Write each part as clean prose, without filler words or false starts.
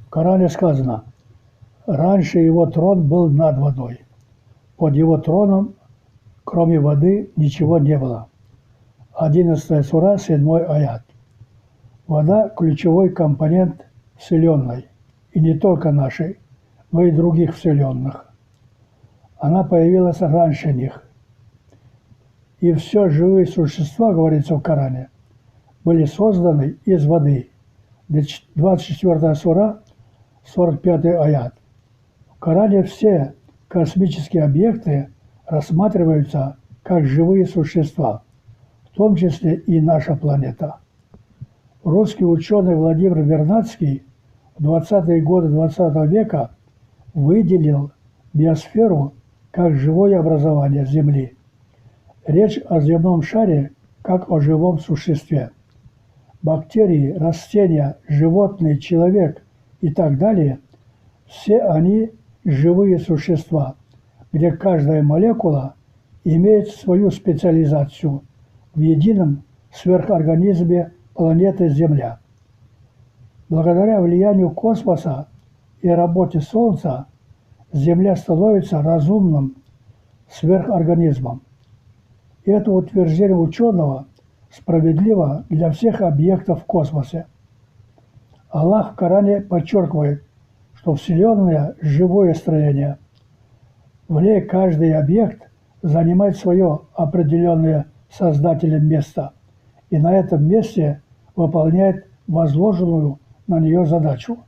В Коране сказано: раньше его трон был над водой. Под его троном, кроме воды, ничего не было. 11 сура, 7 аят. Вода – ключевой компонент Вселенной, и не только нашей, но и других вселенных. Она появилась раньше них. И все живые существа, говорится в Коране, были созданы из воды. 24 сура, 45 аят. В Коране все космические объекты рассматриваются как живые существа, в том числе и наша планета. Русский ученый Владимир Вернадский в 20-е годы XX века выделил биосферу как живое образование Земли. Речь о земном шаре как о живом существе. Бактерии, растения, животные, человек и так далее – все они живые существа, где каждая молекула имеет свою специализацию в едином сверхорганизме планеты Земля. Благодаря влиянию космоса и работе Солнца Земля становится разумным сверхорганизмом. И это утверждение ученого справедливо для всех объектов в космосе. Аллах в Коране подчеркивает, что Вселенная – живое строение. В ней каждый объект занимает свое определенное Создателем место и на этом месте выполняет возложенную на нее задачу.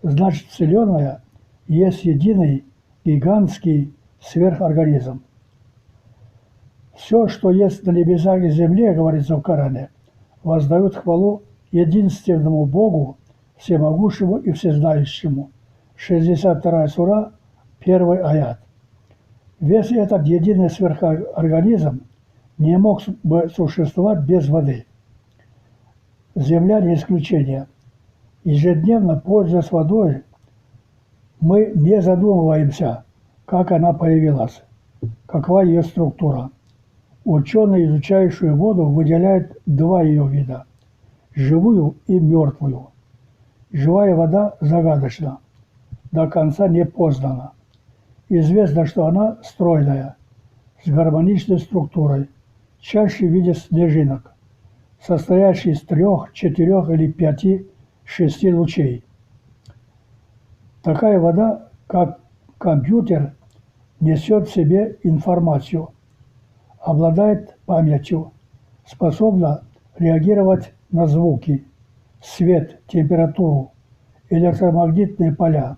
Значит, Вселенная есть единый гигантский сверхорганизм. Все, что есть на небесах и земле, говорится в Коране, воздают хвалу единственному Богу, всемогущему и всезнающему. 62 сура, 1 аят. Весь этот единый сверхорганизм не мог бы существовать без воды. Земля не исключение. Ежедневно, пользуясь водой, мы не задумываемся, как она появилась, какова ее структура. Ученые, изучающие воду, выделяют два ее вида – живую и мертвую. Живая вода загадочна, до конца не познана. Известно, что она стройная, с гармоничной структурой, чаще в виде снежинок, состоящей из 3, 4 или 5, 6 лучей. Такая вода, как компьютер, несет в себе информацию, обладает памятью, способна реагировать на звуки, свет, температуру, электромагнитные поля,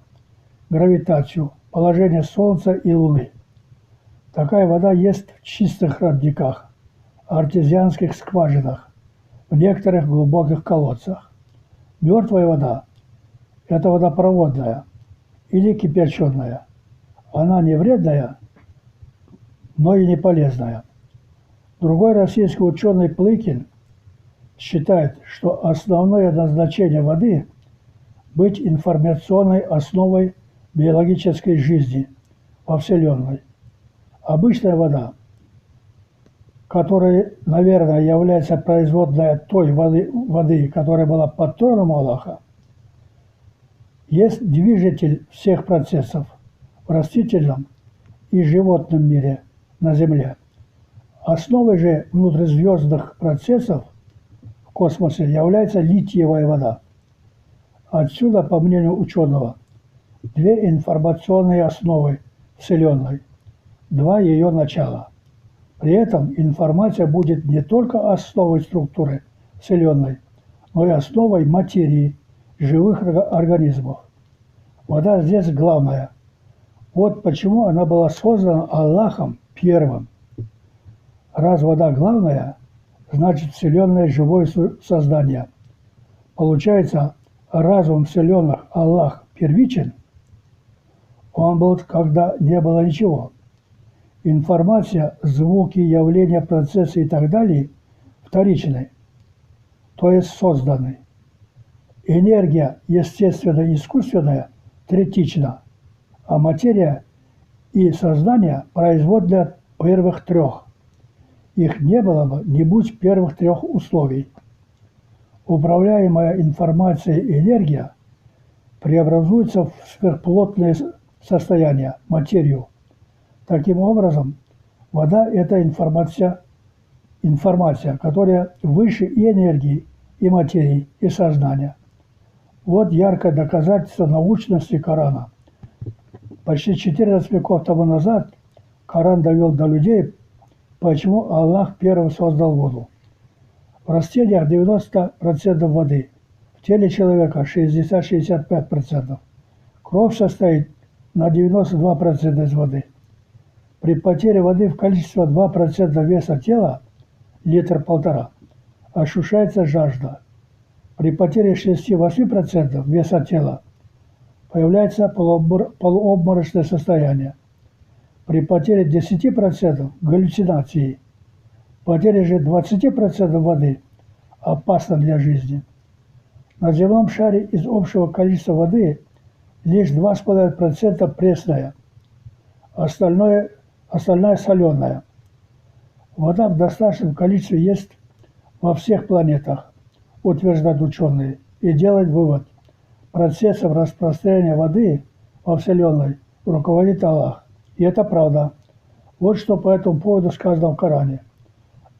гравитацию, положение Солнца и Луны. Такая вода есть в чистых родниках, артезианских скважинах, в некоторых глубоких колодцах. Мертвая вода – это водопроводная или кипяченая. Она не вредная, но и не полезная. Другой российский ученый Плыкин считает, что основное назначение воды – быть информационной основой биологической жизни во Вселенной. Обычная вода, которая, наверное, является производной от той воды, которая была под троном Аллаха, есть движитель всех процессов в растительном и животном мире на Земле. Основой же внутризвездных процессов в космосе является литиевая вода. Отсюда, по мнению ученого, две информационные основы Вселенной, два ее начала. При этом информация будет не только основой структуры Вселенной, но и основой материи живых организмов. Вода здесь главная. Вот почему она была создана Аллахом первым. Раз вода главная, значит Вселенная живое создание. Получается, разум вселенных Аллах первичен. Он был, когда не было ничего. Информация, звуки, явления, процессы и так далее вторичны, то есть созданы. Энергия, естественная и искусственная, третична, а материя и сознание производные от первых трех. Их не было бы, не будь первых трех условий. Управляемая информацией энергия преобразуется в сверхплотное состояние, материю. Таким образом, вода – это информация, которая выше и энергии, и материи, и сознания. Вот яркое доказательство научности Корана. Почти 14 веков тому назад Коран довел до людей, почему Аллах первым создал воду. В растениях 90% воды, в теле человека 60-65%. Кровь состоит на 92% из воды. При потере воды в количестве 2% веса тела, литр-полтора, ощущается жажда. При потере 6-8% веса тела появляется полуобморочное состояние. При потере 10% галлюцинации. Потеря же 20% воды опасна для жизни. На земном шаре из общего количества воды лишь 2,5% пресная, остальная соленая. Вода в достаточном количестве есть во всех планетах, утверждают ученые, и делают вывод. Процессом распространения воды во Вселенной руководит Аллах. И это правда. Вот что по этому поводу сказано в Коране.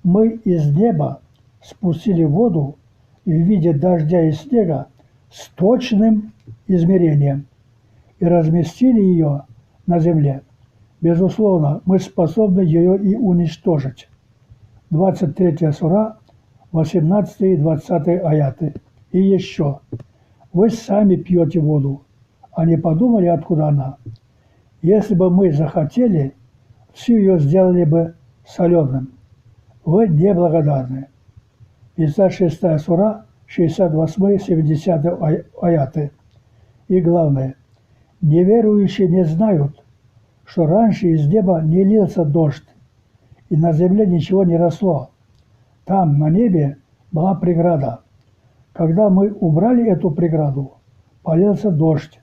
Мы из неба спустили воду в виде дождя и снега с точным измерением и разместили ее на земле. Безусловно, мы способны ее и уничтожить. 23 сура, 18 и 20 аяты. И еще. Вы сами пьете воду, а не подумали, откуда она. Если бы мы захотели, всю ее сделали бы соленым. Вы неблагодарны. 56 сура, 68-70 аяты. И главное, неверующие не знают, что раньше из неба не лился дождь, и на земле ничего не росло. Там, на небе, была преграда. Когда мы убрали эту преграду, полился дождь,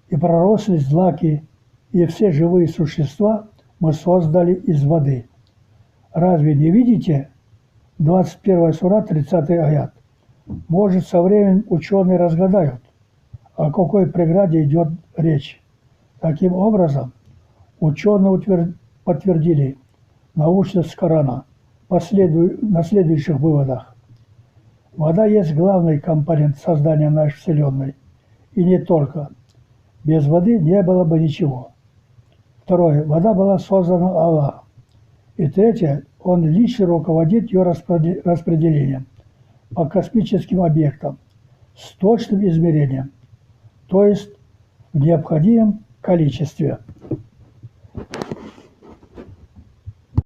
и проросли злаки, и все живые существа мы создали из воды. Разве не видите? 21 сура, 30 аят. Может, со временем ученые разгадают, о какой преграде идет речь. Таким образом, ученые подтвердили научность Корана на следующих выводах. Вода есть главный компонент создания нашей Вселенной. И не только. Без воды не было бы ничего. Второе. Вода была создана Аллахом. И третье. Он лично руководит ее распределением по космическим объектам с точным измерением, то есть в необходимом количестве.